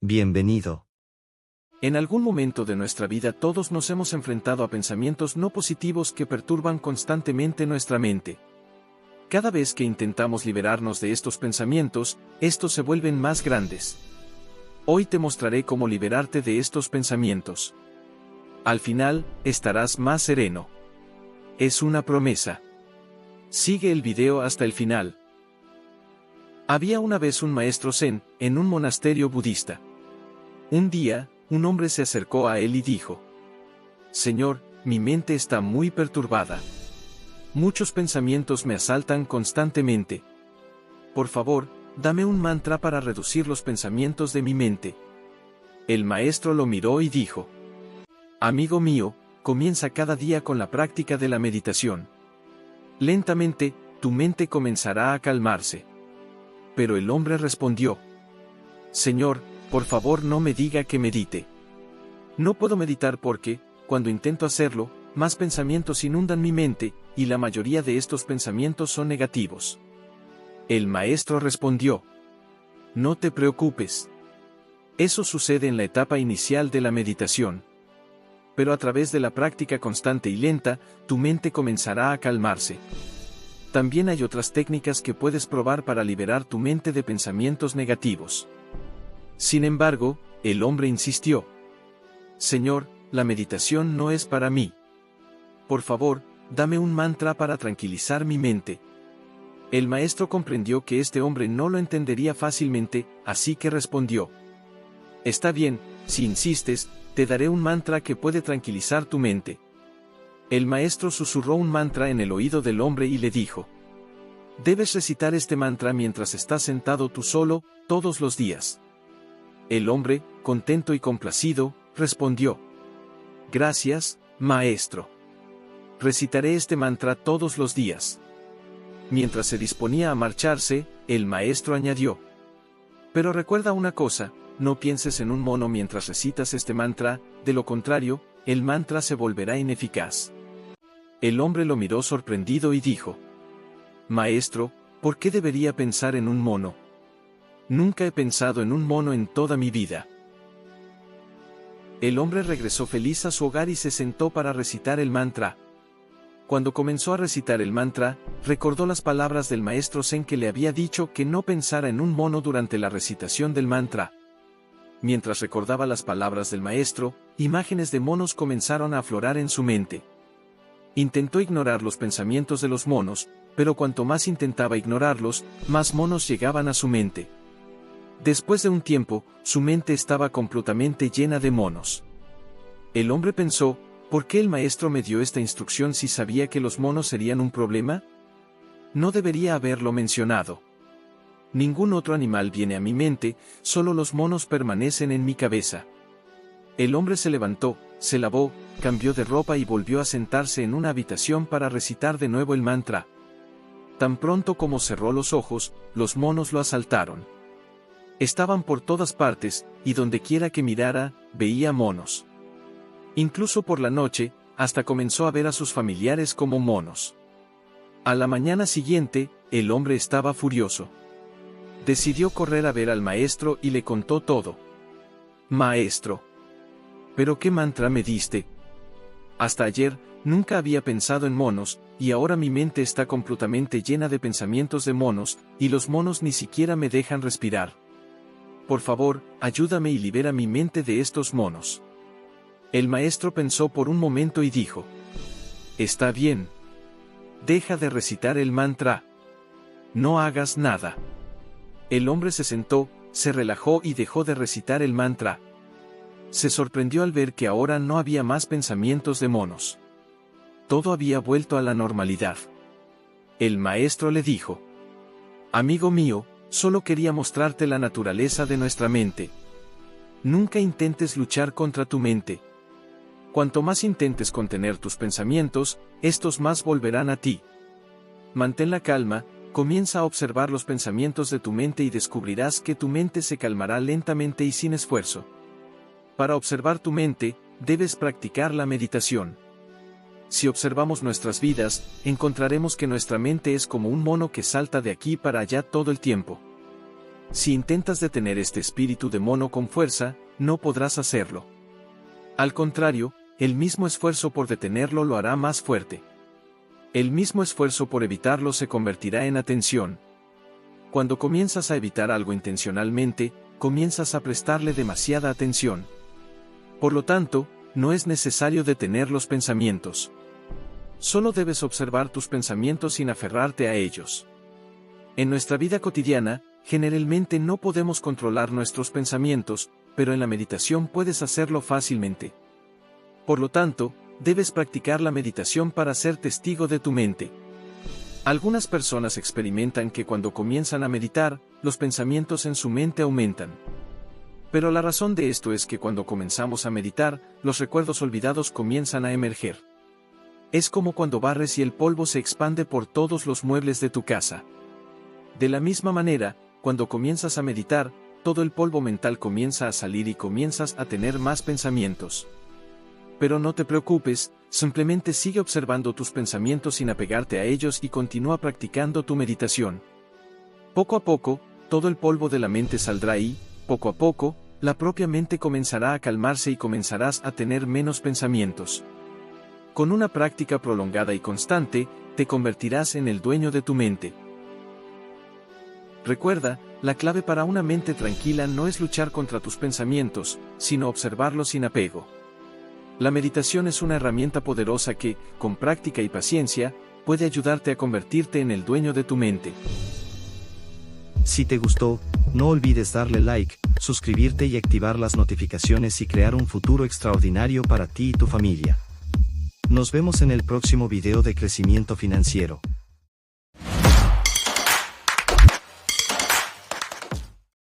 Bienvenido. En algún momento de nuestra vida todos nos hemos enfrentado a pensamientos no positivos que perturban constantemente nuestra mente. Cada vez que intentamos liberarnos de estos pensamientos, estos se vuelven más grandes. Hoy te mostraré cómo liberarte de estos pensamientos. Al final, estarás más sereno. Es una promesa. Sigue el video hasta el final. Había una vez un maestro zen, en un monasterio budista. Un día, un hombre se acercó a él y dijo: Señor, mi mente está muy perturbada. Muchos pensamientos me asaltan constantemente. Por favor, dame un mantra para reducir los pensamientos de mi mente. El maestro lo miró y dijo: Amigo mío, comienza cada día con la práctica de la meditación. Lentamente, tu mente comenzará a calmarse. Pero el hombre respondió: Señor, por favor no me diga que medite. No puedo meditar porque, cuando intento hacerlo, más pensamientos inundan mi mente, y la mayoría de estos pensamientos son negativos. El maestro respondió: No te preocupes. Eso sucede en la etapa inicial de la meditación. Pero a través de la práctica constante y lenta, tu mente comenzará a calmarse. También hay otras técnicas que puedes probar para liberar tu mente de pensamientos negativos. Sin embargo, el hombre insistió: Señor, la meditación no es para mí. Por favor, dame un mantra para tranquilizar mi mente. El maestro comprendió que este hombre no lo entendería fácilmente, así que respondió: Está bien, si insistes, te daré un mantra que puede tranquilizar tu mente. El maestro susurró un mantra en el oído del hombre y le dijo: Debes recitar este mantra mientras estás sentado tú solo, todos los días. El hombre, contento y complacido, respondió: Gracias, maestro. Recitaré este mantra todos los días. Mientras se disponía a marcharse, el maestro añadió: Pero recuerda una cosa, no pienses en un mono mientras recitas este mantra, de lo contrario, el mantra se volverá ineficaz. El hombre lo miró sorprendido y dijo: Maestro, ¿por qué debería pensar en un mono? Nunca he pensado en un mono en toda mi vida. El hombre regresó feliz a su hogar y se sentó para recitar el mantra. Cuando comenzó a recitar el mantra, recordó las palabras del maestro zen que le había dicho que no pensara en un mono durante la recitación del mantra. Mientras recordaba las palabras del maestro, imágenes de monos comenzaron a aflorar en su mente. Intentó ignorar los pensamientos de los monos, pero cuanto más intentaba ignorarlos, más monos llegaban a su mente. Después de un tiempo, su mente estaba completamente llena de monos. El hombre pensó: ¿por qué el maestro me dio esta instrucción si sabía que los monos serían un problema? No debería haberlo mencionado. Ningún otro animal viene a mi mente, solo los monos permanecen en mi cabeza. El hombre se levantó, se lavó, cambió de ropa y volvió a sentarse en una habitación para recitar de nuevo el mantra. Tan pronto como cerró los ojos, los monos lo asaltaron. Estaban por todas partes, y donde quiera que mirara, veía monos. Incluso por la noche, hasta comenzó a ver a sus familiares como monos. A la mañana siguiente, el hombre estaba furioso. Decidió correr a ver al maestro y le contó todo. Maestro, ¿pero qué mantra me diste? Hasta ayer, nunca había pensado en monos, y ahora mi mente está completamente llena de pensamientos de monos, y los monos ni siquiera me dejan respirar. Por favor, ayúdame y libera mi mente de estos monos. El maestro pensó por un momento y dijo: Está bien. Deja de recitar el mantra. No hagas nada. El hombre se sentó, se relajó y dejó de recitar el mantra. Se sorprendió al ver que ahora no había más pensamientos de monos. Todo había vuelto a la normalidad. El maestro le dijo: Amigo mío, solo quería mostrarte la naturaleza de nuestra mente. Nunca intentes luchar contra tu mente. Cuanto más intentes contener tus pensamientos, estos más volverán a ti. Mantén la calma, comienza a observar los pensamientos de tu mente y descubrirás que tu mente se calmará lentamente y sin esfuerzo. Para observar tu mente, debes practicar la meditación. Si observamos nuestras vidas, encontraremos que nuestra mente es como un mono que salta de aquí para allá todo el tiempo. Si intentas detener este espíritu de mono con fuerza, no podrás hacerlo. Al contrario, el mismo esfuerzo por detenerlo lo hará más fuerte. El mismo esfuerzo por evitarlo se convertirá en atención. Cuando comienzas a evitar algo intencionalmente, comienzas a prestarle demasiada atención. Por lo tanto, no es necesario detener los pensamientos. Solo debes observar tus pensamientos sin aferrarte a ellos. En nuestra vida cotidiana, generalmente no podemos controlar nuestros pensamientos, pero en la meditación puedes hacerlo fácilmente. Por lo tanto, debes practicar la meditación para ser testigo de tu mente. Algunas personas experimentan que cuando comienzan a meditar, los pensamientos en su mente aumentan. Pero la razón de esto es que cuando comenzamos a meditar, los recuerdos olvidados comienzan a emerger. Es como cuando barres y el polvo se expande por todos los muebles de tu casa. De la misma manera, cuando comienzas a meditar, todo el polvo mental comienza a salir y comienzas a tener más pensamientos. Pero no te preocupes, simplemente sigue observando tus pensamientos sin apegarte a ellos y continúa practicando tu meditación. Poco a poco, todo el polvo de la mente saldrá y, poco a poco, la propia mente comenzará a calmarse y comenzarás a tener menos pensamientos. Con una práctica prolongada y constante, te convertirás en el dueño de tu mente. Recuerda, la clave para una mente tranquila no es luchar contra tus pensamientos, sino observarlos sin apego. La meditación es una herramienta poderosa que, con práctica y paciencia, puede ayudarte a convertirte en el dueño de tu mente. Si te gustó, no olvides darle like, suscribirte y activar las notificaciones y crear un futuro extraordinario para ti y tu familia. Nos vemos en el próximo video de crecimiento financiero.